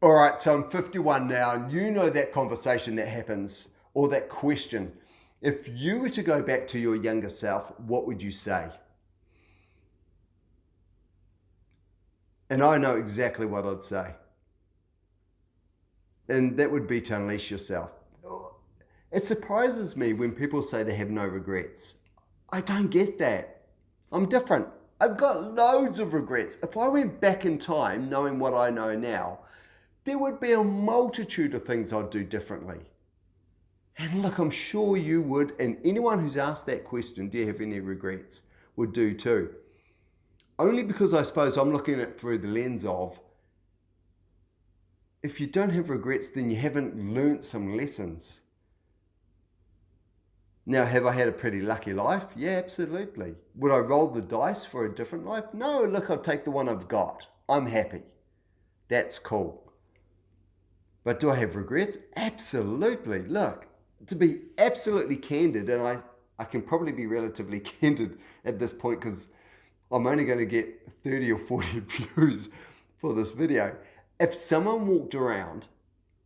All right, so I'm 51 now, and you know that conversation that happens, or that question. If you were to go back to your younger self, what would you say? And I know exactly what I'd say. And that would be to unleash yourself. It surprises me when people say they have no regrets. I don't get that. I'm different. I've got loads of regrets. If I went back in time knowing what I know now, there would be a multitude of things I'd do differently. And look, I'm sure you would, and anyone who's asked that question, do you have any regrets, would do too. Only because I suppose I'm looking at it through the lens of, if you don't have regrets, then you haven't learnt some lessons. Now, have I had a pretty lucky life? Yeah, absolutely. Would I roll the dice for a different life? No, look, I'll take the one I've got. I'm happy. That's cool. But do I have regrets? Absolutely. Look, to be absolutely candid, and I can probably be relatively candid at this point because I'm only going to get 30 or 40 views for this video. If someone walked around,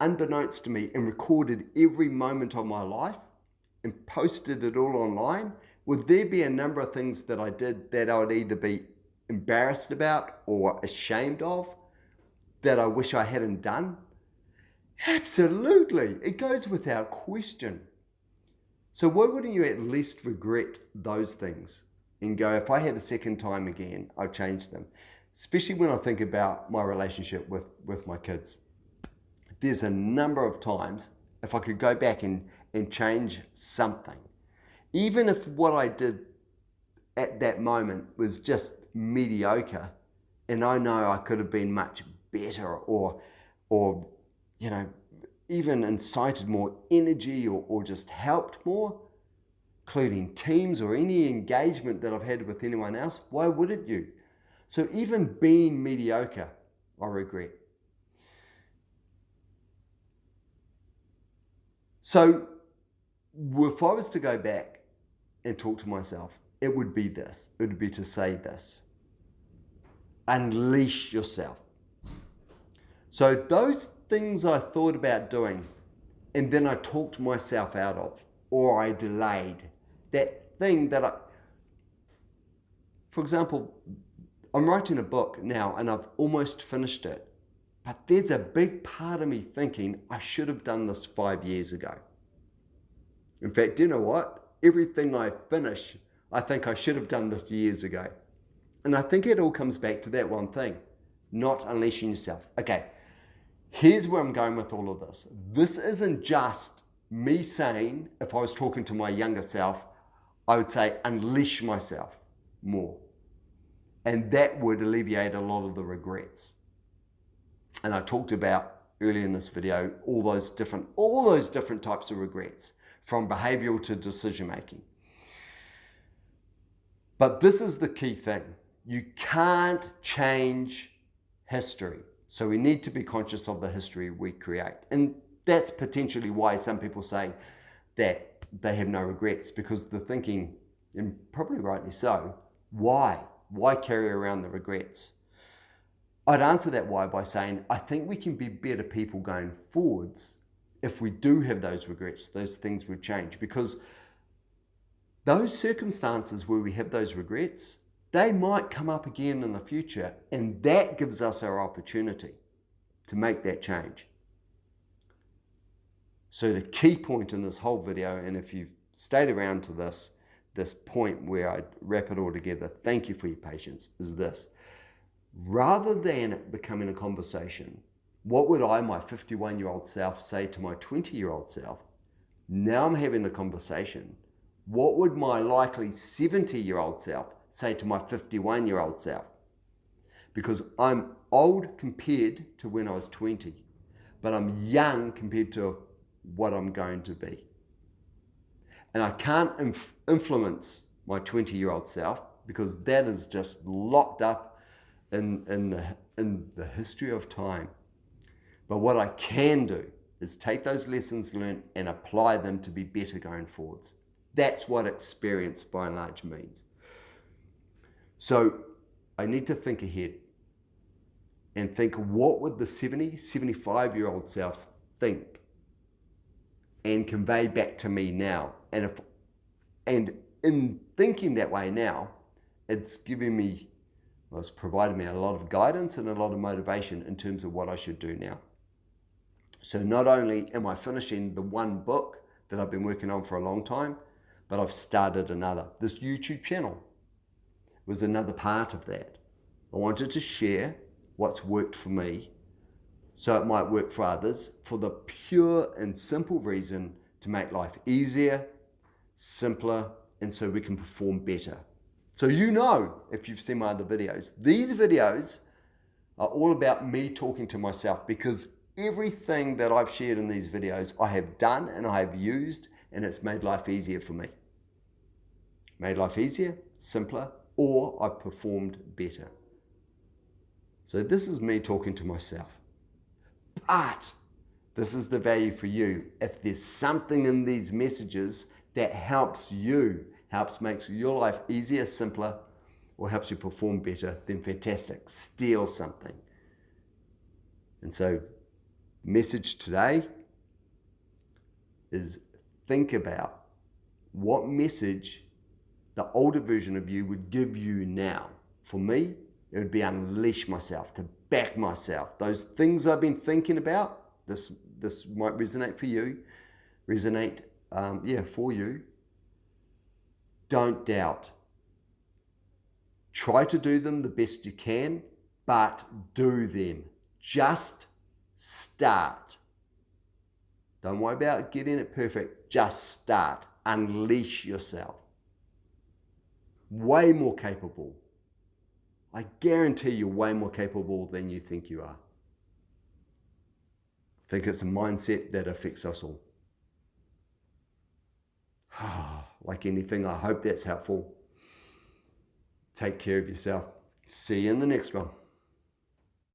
unbeknownst to me, and recorded every moment of my life and posted it all online, would there be a number of things that I did that I would either be embarrassed about or ashamed of that I wish I hadn't done? Absolutely. It goes without question. So why wouldn't you at least regret those things and go, if I had a second time again, I'd change them? Especially when I think about my relationship with my kids. There's a number of times, if I could go back and change something, even if what I did at that moment was just mediocre, and I know I could have been much better or you know, even incited more energy or just helped more, including teams or any engagement that I've had with anyone else, why wouldn't you? So even being mediocre, I regret. So if I was to go back and talk to myself, it would be this. It would be to say this. Unleash yourself. So those things I thought about doing and then I talked myself out of, or I delayed, that thing that for example, I'm writing a book now and I've almost finished it, but there's a big part of me thinking I should have done this 5 years ago. In fact, you know what? Everything I finish, I think I should have done this years ago. And I think it all comes back to that one thing, not unleashing yourself. Okay, here's where I'm going with all of this. This isn't just me saying, if I was talking to my younger self, I would say unleash myself more. And that would alleviate a lot of the regrets. And I talked about earlier in this video, all those different types of regrets, from behavioral to decision making. But this is the key thing. You can't change history. So we need to be conscious of the history we create. And that's potentially why some people say that they have no regrets, because they're thinking, and probably rightly so, why? Why carry around the regrets? I'd answer that why by saying, I think we can be better people going forwards if we do have those regrets, those things would change. Because those circumstances where we have those regrets, they might come up again in the future, and that gives us our opportunity to make that change. So the key point in this whole video, and if you've stayed around to this point where I wrap it all together, thank you for your patience, is this. Rather than it becoming a conversation, what would I, my 51-year-old self, say to my 20-year-old self? Now I'm having the conversation. What would my likely 70-year-old self say to my 51-year-old self? Because I'm old compared to when I was 20, but I'm young compared to what I'm going to be. And I can't influence my 20-year-old self because that is just locked up in the history of time. But what I can do is take those lessons learned and apply them to be better going forwards. That's what experience by and large means. So I need to think ahead. and think, what would the 70, 75-year-old self think and convey back to me now? And in thinking that way now, it's giving me, well, it's provided me a lot of guidance and a lot of motivation in terms of what I should do now. So not only am I finishing the one book that I've been working on for a long time, but I've started another. This YouTube channel was another part of that. I wanted to share what's worked for me so it might work for others, for the pure and simple reason to make life easier, simpler, and so we can perform better. So you know, if you've seen my other videos, these videos are all about me talking to myself, because everything that I've shared in these videos I have done and I have used, and it's made life easier for me. Made life easier, simpler, or I've performed better. So this is me talking to myself. But this is the value for you. If there's something in these messages that helps you, makes your life easier, simpler, or helps you perform better, then fantastic. Steal something. And so, message today is think about what message the older version of you would give you now. For me, it would be unleash myself, to back myself. Those things I've been thinking about, this might resonate for you, for you. Don't doubt. Try to do them the best you can, but do them. Just start. Don't worry about getting it perfect. Just start. Unleash yourself. Way more capable. I guarantee you're way more capable than you think you are. I think it's a mindset that affects us all. Like anything, I hope that's helpful. Take care of yourself. See you in the next one.